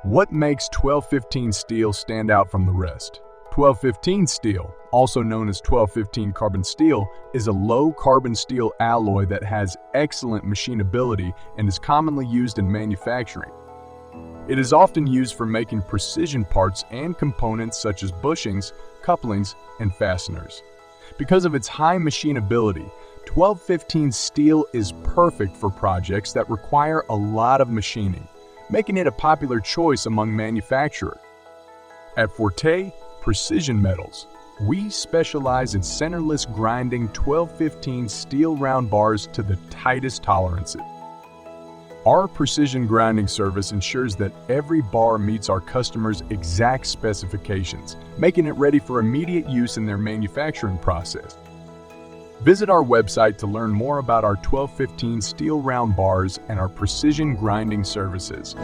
What makes 1215 steel stand out from the rest? 1215 steel, also known as 1215 carbon steel, is a low-carbon steel alloy that has excellent machinability and is commonly used in manufacturing. It is often used for making precision parts and components such as bushings, couplings, and fasteners. Because of its high machinability, 1215 steel is perfect for projects that require a lot of machining, making it a popular choice among manufacturers. At Forte Precision Metals, we specialize in centerless grinding 1215 steel round bars to the tightest tolerances. Our precision grinding service ensures that every bar meets our customers' exact specifications, making it ready for immediate use in their manufacturing process. Visit our website to learn more about our 1215 steel round bars and our precision grinding services.